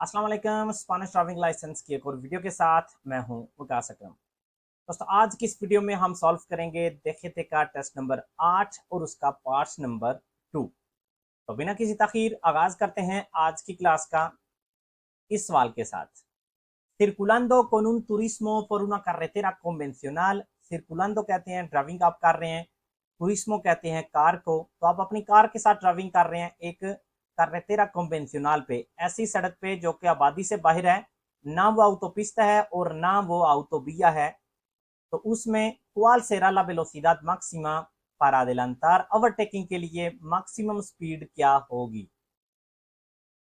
अस्सलाम वालेकुम। Spanish driving licence की एक और वीडियो के साथ मैं हूं विकास अकरम। दोस्तों, आज की इस वीडियो में हम सॉल्व करेंगे देखेते का टेस्ट नंबर 8 और उसका पार्ट्स नंबर 2। तो बिना किसी तखीर आगाज करते हैं आज की क्लास का इस सवाल के साथ। circulando con un turismo por una carretera convencional। circulando कहते हैं ड्राइविंग आप कर रहे हैं, turismo कहते हैं कार को, तो आप अपनी कार के साथ ड्राइविंग कर रहे हैं एक carretera convencional पे, ऐसी सड़क पे जो कि आबादी से बाहर है, ना वो autopista है और ना वो autovía है। तो उसमें cuál será la velocidad máxima para adelantar, overtaking के लिए मैक्सिमम स्पीड क्या होगी।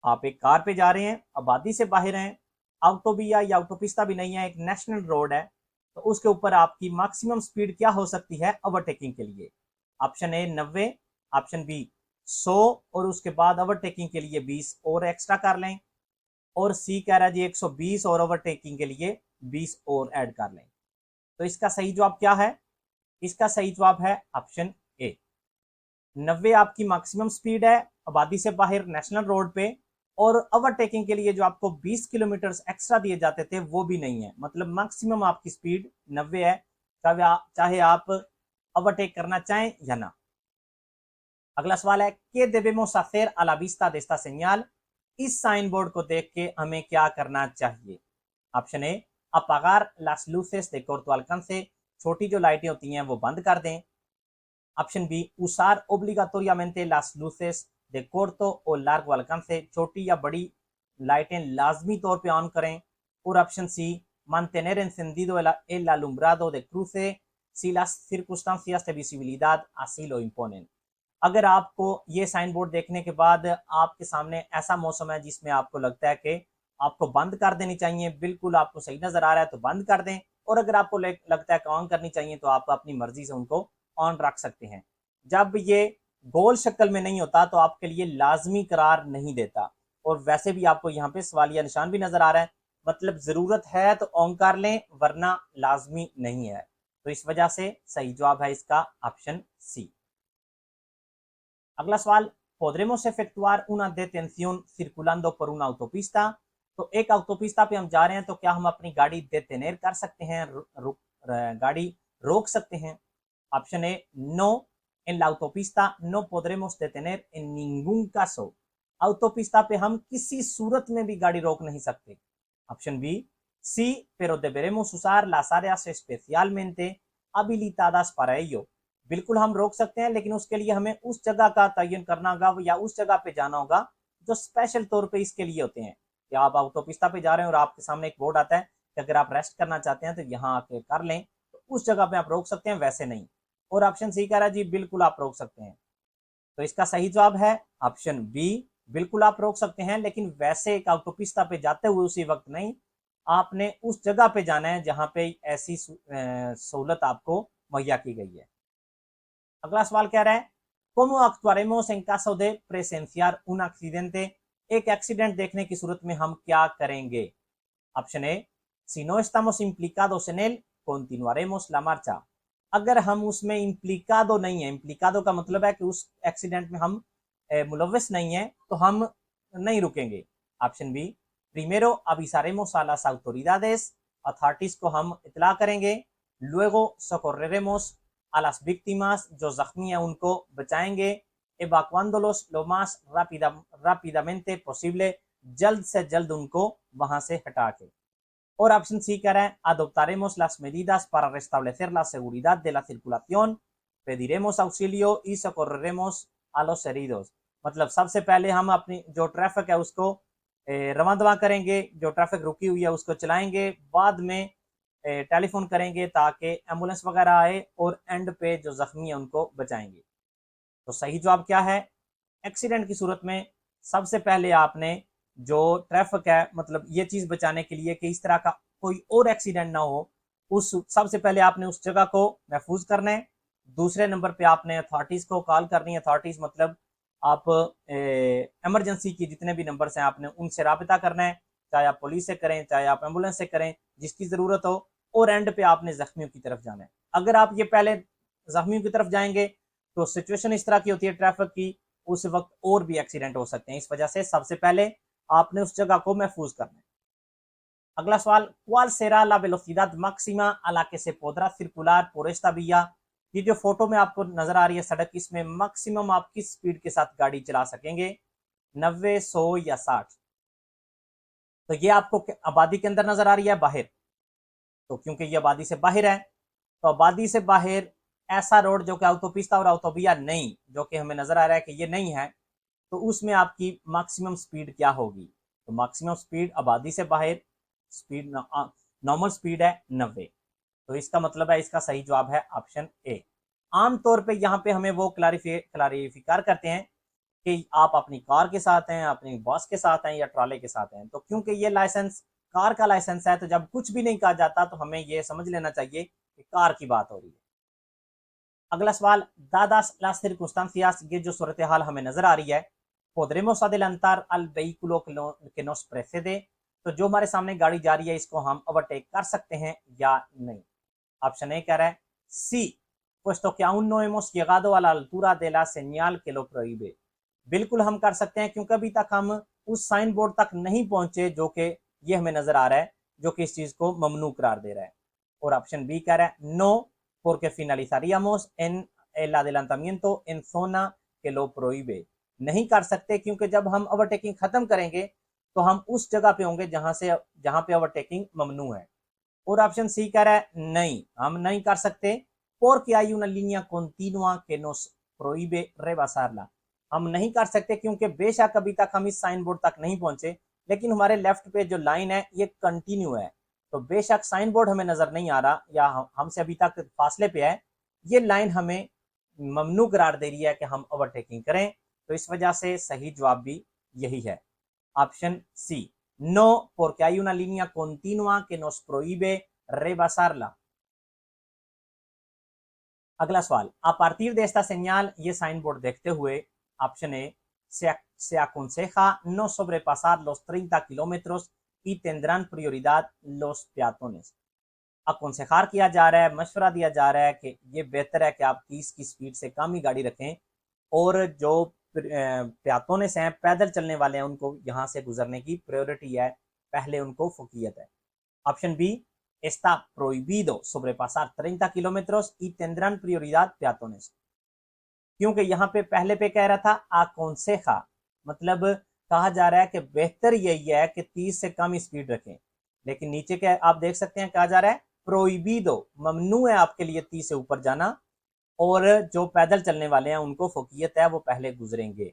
आप एक कार पे जा रहे हैं, आबादी से बाहर हैं, ऑटोबिया या ऑटोपिस्ता भी नहीं है, एक नेशनल रोड है, तो उसके ऊपर आपकी मैक्सिमम स्पीड क्या हो सकती है ओवरटेकिंग के लिए। ऑप्शन ए 90, ऑप्शन बी 100 और उसके बाद ओवरटेकिंग के लिए 20 और एक्स्ट्रा कर लें, और सी कह रहा है जी 120 और ओवरटेकिंग के लिए 20 और ऐड कर लें। तो इसका सही जवाब क्या है? इसका सही जवाब है ऑप्शन ए। 90 आपकी मैक्सिमम स्पीड है आबादी से बाहर नेशनल रोड पे, और ओवरटेकिंग के लिए जो आपको 20 किलोमीटर एक्स्ट्रा दिए जाते थे वो भी नहीं है, मतलब मैक्सिमम आपकी स्पीड 90 है, चाहे आप ओवरटेक करना चाहें या ना। अगला सवाल है que debemos hacer a la vista de esta señal। इस साइन बोर्ड को देख के हमें क्या करना चाहिए। Option A apagar las luces de corto alcance, छोटी जो लाइटें होती हैं वो बंद कर दें। Option B usar obligatoriamente las luces de corto o largo alcance, छोटी या बड़ी लाइटें लाजमी तौर पे ऑन करें। और option C mantener encendido el alumbrado de cruce si las circunstancias de visibilidad así lo imponen। अगर आपको ये साइन बोर्ड देखने के बाद आपके सामने ऐसा मौसम है जिसमें आपको लगता है कि आपको बंद कर देनी चाहिए, बिल्कुल आपको सही नजर आ रहा है तो बंद कर दें, और अगर आपको लगता है कि ऑन करनी चाहिए तो आप अपनी मर्जी से उनको ऑन रख सकते हैं। जब ये गोल शक्ल में नहीं होता तो आपके लिए लाजमी करार नहीं देता, और वैसे भी आपको यहाँ पे सवालिया निशान भी नजर आ रहा है, मतलब जरूरत है तो ऑन कर लें वरना लाजमी नहीं है। तो इस वजह से सही जवाब है इसका ऑप्शन सी। अगला सवाल, podremos efectuar una detención circulando por una autopista। तो एक autopista पे हम जा रहे हैं तो क्या हम अपनी गाड़ी detener कर सकते हैं, गाड़ी रोक सकते हैं। ऑप्शन ए नो, en la autopista no podremos detener en ningún caso। autopista पे हम किसी सूरत में भी गाड़ी रोक नहीं सकते। Option B sí, pero deberemos usar las áreas especialmente habilitadas para ello। बिल्कुल हम रोक सकते हैं, लेकिन उसके लिए हमें उस जगह का तयन करना होगा या उस जगह पे जाना होगा जो स्पेशल तौर पे इसके लिए होते हैं। या आप ऑटोपिस्ता पे जा रहे हैं और आपके सामने एक बोर्ड आता है कि अगर आप रेस्ट करना चाहते हैं तो यहाँ आके कर लें, तो उस जगह पे आप रोक सकते हैं, वैसे नहीं। और ऑप्शन सी कह रहा है जी बिल्कुल आप रोक सकते हैं। तो इसका सही जवाब है ऑप्शन बी, बिल्कुल आप रोक सकते हैं, लेकिन वैसे एक ऑटोपिस्ता पे जाते हुए उसी वक्त नहीं, आपने उस जगह पे जाना है जहां पे ऐसी सहूलत आपको मुहैया की गई है। अगला सवाल कह रहा है cómo actuaremos en caso de presenciar un accidente। एक एक्सीडेंट देखने की सूरत में हम क्या करेंगे। Option A si no estamos implicados en él continuaremos la marcha। अगर हम उसमें इम्प्लिकादो नहीं है, इम्प्लिकादो का मतलब है कि उस एक्सीडेंट में हम मुलविस नहीं है, तो हम नहीं रुकेंगे। Option B primero avisaremos a las autoridades, authorities को हम इतला करेंगे। luego socorreremos a las víctimas, जो जख्मी है उनको बचाएंगे। evacuándolos lo más rápidamente posible, जल्द से जल्द उनको वहां से हटा के। और ऑप्शन सी कह रहा है adoptaremos las medidas para restablecer la seguridad de la circulación, pediremos auxilio y socorreremos a los heridos। मतलब सबसे पहले हम अपनी जो ट्रैफिक है उसको रवां दवा करेंगे, जो ट्रैफिक रुकी हुई है उसको चलाएंगे, बाद में टेलीफोन करेंगे ताकि एम्बुलेंस वगैरह आए, और एंड पे जो जख्मी है उनको बचाएंगे। तो सही जवाब क्या है? एक्सीडेंट की सूरत में सबसे पहले आपने जो ट्रैफिक है, मतलब ये चीज बचाने के लिए कि इस तरह का कोई और एक्सीडेंट ना हो, उस सबसे पहले आपने उस जगह को महफूज करना है। दूसरे नंबर पे आपने अथॉरिटीज को कॉल करनी है। अथॉरिटीज मतलब आप इमरजेंसी की जितने भी नंबर्स हैं आपने उनसे राबिता करना है, चाहे आप पुलिस से करें चाहे आप एम्बुलेंस से करें, जिसकी जरूरत हो। और एंड पे आपने जख्मियों की तरफ जाना है। अगर आप ये पहले जख्मियों की तरफ जाएंगे तो सिचुएशन इस तरह की होती है ट्रैफिक की, उस वक्त और भी एक्सीडेंट हो सकते हैं। इस वजह से सबसे पहले आपने उस जगह को महफूज करना है। अगला सवाल, ¿cuál será la velocidad máxima a la que se podrá circular por esta vía? ये जो फोटो में आपको नजर आ रही है सड़क, इसमें मैक्सिमम आप किस स्पीड के साथ गाड़ी चला सकेंगे, 90, 100 या 60? तो ये आपको आबादी के अंदर नजर आ रही है, बाहर, तो क्योंकि ये आबादी से बाहर है, तो आबादी से बाहर ऐसा रोड जो कि ऑटोपिस्ता और ऑटोविया नहीं, जो कि हमें नजर आ रहा है कि ये नहीं है, तो उसमें आपकी मैक्सिमम स्पीड क्या होगी? तो मैक्सिमम स्पीड आबादी से बाहर स्पीड, नॉर्मल स्पीड है 90। तो इसका मतलब है, इसका सही जवाब है ऑप्शन ए। आमतौर पे यहाँ पे हमें वो क्लारिफिकार करते हैं कि आप अपनी कार के साथ हैं, अपनी बस के साथ हैं या ट्रॉले के साथ हैं। तो क्योंकि ये लाइसेंस कार का लाइसेंस है, तो जब कुछ भी नहीं कहा जाता तो हमें ये समझ लेना चाहिए कि कार की बात हो रही है। अगला सवाल, dadas las circunstancias, ये जो सूरत हाल हमें नजर आ रही है, podremos adelantar al vehículo que nos precede, तो जो हमारे सामने गाड़ी जा रही है इसको हम ओवरटेक कर सकते हैं या नहीं? ऑप्शन ए कह रहा है सी, puesto que aún no hemos llegado a la altura de la señal que lo prohíbe, बिल्कुल हम कर सकते हैं क्योंकि अभी तक हम उस साइन बोर्ड तक नहीं पहुंचे जो कि ये हमें नजर आ रहा है, जो कि इस चीज को ममनू करार दे रहा है। और ऑप्शन बी कह रहा है no, porque finalizaríamos en el adelantamiento en zona que lo prohíbe, नहीं कर सकते क्योंकि जब हम ओवरटेकिंग खत्म करेंगे तो हम उस जगह पे होंगे जहां पे ओवरटेकिंग ममनू है। और ऑप्शन सी कह रहा है नहीं, हम नहीं कर सकते, porque hay una línea continua que nos prohíbe rebasarla, हम नहीं कर सकते क्योंकि बेशक अभी तक हम इस साइन बोर्ड तक नहीं पहुंचे, लेकिन हमारे लेफ्ट पे जो लाइन है ये कंटिन्यू है, तो बेशक साइन बोर्ड हमें नजर नहीं आ रहा या हमसे अभी तक फासले पे है, ये लाइन हमें ममनू करार दे रही है कि हम ओवरटेकिंग करें। तो इस वजह से सही जवाब भी यही है, ऑप्शन सी, नो, porque hay una línea continua que nos prohíbe rebasarla। अगला सवाल, a partir de esta señal, ये साइन बोर्ड देखते हुए, option A, se aconseja no sobrepasar los 30 kilómetros y tendrán prioridad los peatones। अकोंसेखार किया जा रहा है, मशवरा दिया जा रहा है कि ये बेहतर है कि आप 30 की स्पीड से कम ही गाड़ी रखें, और जो प्यातोनेस हैं, पैदल चलने वाले हैं, उनको यहाँ से गुजरने की प्रायोरिटी है, पहले उनको फुकियत है। Option B, está prohibido sobrepasar 30 kilómetros y tendrán prioridad peatones, क्योंकि यहाँ पे पहले पे कह रहा था aconseja, मतलब कहा जा रहा है कि बेहतर यही है कि 30 से कम स्पीड रखें, लेकिन नीचे के आप देख सकते हैं कहा जा रहा है प्रोहिबिडो, ममनू है आपके लिए 30 से ऊपर जाना, और जो पैदल चलने वाले हैं उनको फुकियत है, वो पहले गुजरेंगे।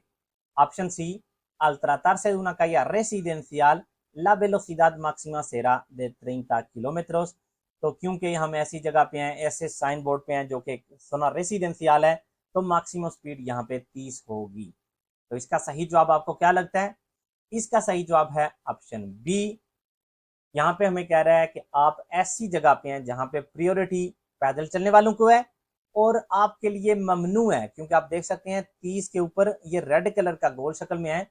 Option C, al tratarse de una calle residencial la velocidad máxima será de 30 kilómetros, तो क्योंकि हम ऐसी जगह पे हैं, ऐसे साइन बोर्ड पे हैं जो कि सोना रेसिडेंशियल है, तो मैक्सिमम स्पीड यहाँ पे 30 होगी। तो इसका सही जवाब आपको क्या लगता है? इसका सही जवाब है ऑप्शन बी। यहाँ पे हमें कह रहा है कि आप ऐसी जगह पे हैं जहाँ पे प्रियोरिटी पैदल चलने वालों को है और आपके लिए ममनू है, क्योंकि आप देख सकते हैं 30 के ऊपर ये रेड कलर का गोल शक्ल में है,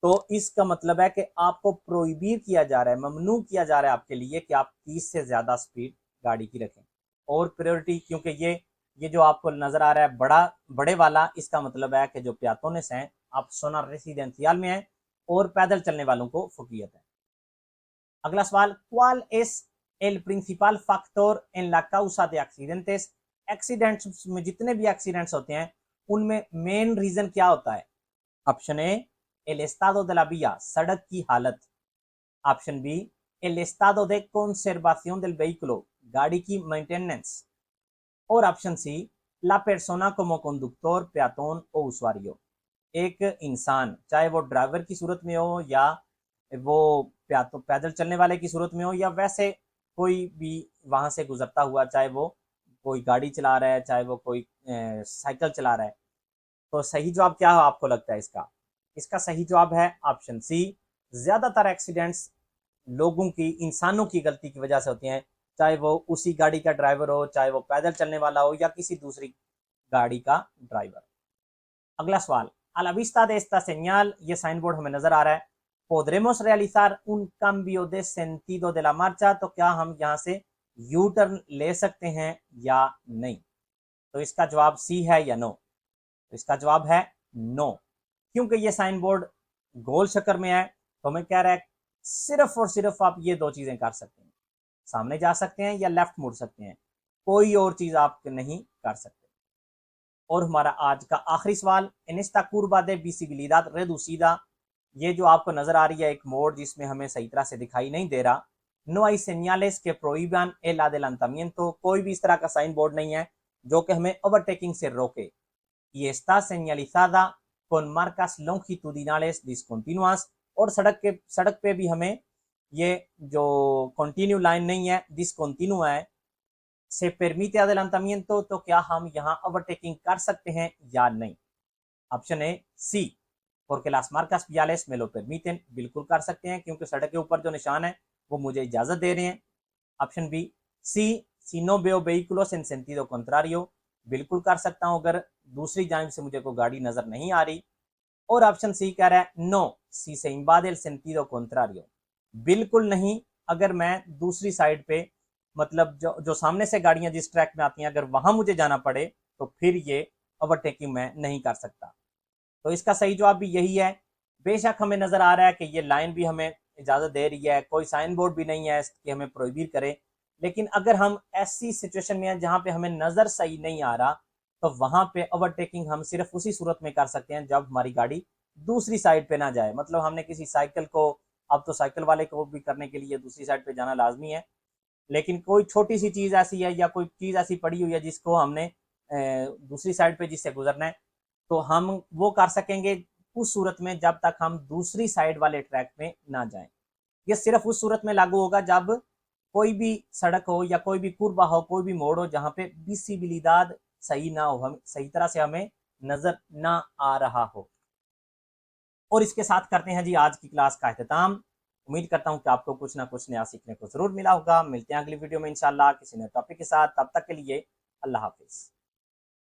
तो इसका मतलब है कि आपको प्रोहिबिट किया जा रहा है, ममनू किया जा रहा है आपके लिए कि आप 30 से ज्यादा स्पीड गाड़ी की रखें। और प्रायोरिटी, क्योंकि ये जो आपको नजर आ रहा है बड़े वाला, इसका मतलब है कि जो प्यातोनेस हैं, आप सोना रेसिडेंशियल में है और पैदल चलने वालों को फुकियत है। अगला सवाल, ¿cuál es el principal factor en la causa de accidentes? Accidents में जितने भी एक्सीडेंट्स होते हैं उनमें मेन रीजन क्या होता है? Option A, el estado de la vía, सड़क की हालत। Option B, el estado de conservación del vehículo, गाड़ी की मेंटेनेंस। और option C, la persona como conductor, peatón o usuario, एक इंसान, चाहे वो ड्राइवर की सूरत में हो या वो पैदल चलने वाले की सूरत में हो या वैसे कोई भी वहां से गुजरता हुआ, चाहे वो कोई गाड़ी चला रहा है, चाहे वो कोई साइकिल चला रहा है। तो सही जवाब क्या है आपको लगता है इसका? इसका सही जवाब है ऑप्शन सी, ज्यादातर एक्सीडेंट्स लोगों की, इंसानों की गलती की वजह से होती हैं, चाहे वो उसी गाड़ी का ड्राइवर हो, चाहे वो पैदल चलने वाला हो या किसी दूसरी गाड़ी का ड्राइवर। अगला सवाल, a la vista de esta señal, ये साइन बोर्ड हमें नजर आ रहा है, podremos realizar un cambio de sentido de la marcha, तो क्या हम यहाँ से यू टर्न ले सकते हैं या नहीं? तो इसका जवाब सी है या नो? तो इसका जवाब है नो, क्योंकि ये साइन बोर्ड गोल शक्ल में है तो हमें कह रहा है सिर्फ और सिर्फ आप ये दो चीजें कर सकते हैं, सामने जा सकते हैं या लेफ्ट मुड़ सकते हैं, कोई और चीज आप नहीं कर सकते। और हमारा आज का आखिरी सवाल, en esta curva de visibilidad reducida, ये जो आपको नजर आ रही है एक मोड़ जिसमें हमें सही तरह से दिखाई नहीं दे रहा, no hay señales que prohíban el adelantamiento, कोई भी इस तरह का साइन बोर्ड नहीं है जो कि हमें ओवरटेकिंग से रोके, y está señalizada con marcas longitudinales discontinuas, और सड़क पे भी हमें ये जो कंटिन्यू लाइन नहीं है, डिसकंटिन्यू है, से परमिटे adelantamiento, तो क्या हम यहाँ ओवरटेकिंग कर सकते हैं या नहीं? Option A C, porque las marcas viales me lo permiten, बिल्कुल कर सकते हैं क्योंकि सड़क के ऊपर जो निशान है वो मुझे इजाजत दे रहे हैं। Option B C, si no veo vehículos en sentido contrario, बिल्कुल कर सकता हूं अगर दूसरी जानिब से मुझे कोई गाड़ी नजर नहीं आ रही। और ऑप्शन सी कह रहा है no, si se invade el sentido contrario, बिल्कुल नहीं अगर मैं दूसरी साइड पे, मतलब जो सामने से गाड़ियां जिस ट्रैक में आती हैं अगर वहां मुझे जाना पड़े तो फिर ये ओवरटेकिंग मैं नहीं कर सकता। तो इसका सही जवाब भी यही है। बेशक हमें नजर आ रहा है कि ये लाइन भी हमें इजाजत दे रही है, कोई साइन बोर्ड भी नहीं है कि हमें प्रोहिबिट करे, लेकिन अगर हम ऐसी सिचुएशन में हैं जहां पे हमें नजर सही नहीं आ रहा तो वहां पे ओवरटेकिंग हम सिर्फ उसी सूरत में कर सकते हैं जब हमारी गाड़ी दूसरी साइड पे ना जाए। मतलब हमने किसी साइकिल को, अब तो साइकिल वाले को भी करने के लिए दूसरी साइड पे जाना लाजमी है, लेकिन कोई छोटी सी चीज ऐसी है या कोई चीज ऐसी पड़ी हुई है जिसको हमने दूसरी साइड पे जिससे गुजरना है, तो हम वो कर सकेंगे उस सूरत में जब तक हम दूसरी साइड वाले ट्रैक में ना जाएं। ये सिर्फ उस सूरत में लागू होगा जब कोई भी सड़क हो या कोई भी कुर्बा हो, कोई भी मोड़ हो जहां पे विजिबिलिटी सही ना हो, हम सही तरह से हमें नजर ना आ रहा हो। और इसके साथ करते हैं जी आज की क्लास का अख्ताम। उम्मीद करता हूं कि आपको कुछ ना कुछ नया सीखने को जरूर मिला होगा। मिलते हैं अगली वीडियो में इंशाल्लाह किसी नए टॉपिक के साथ, तब तक के लिए अल्लाह हाफिज।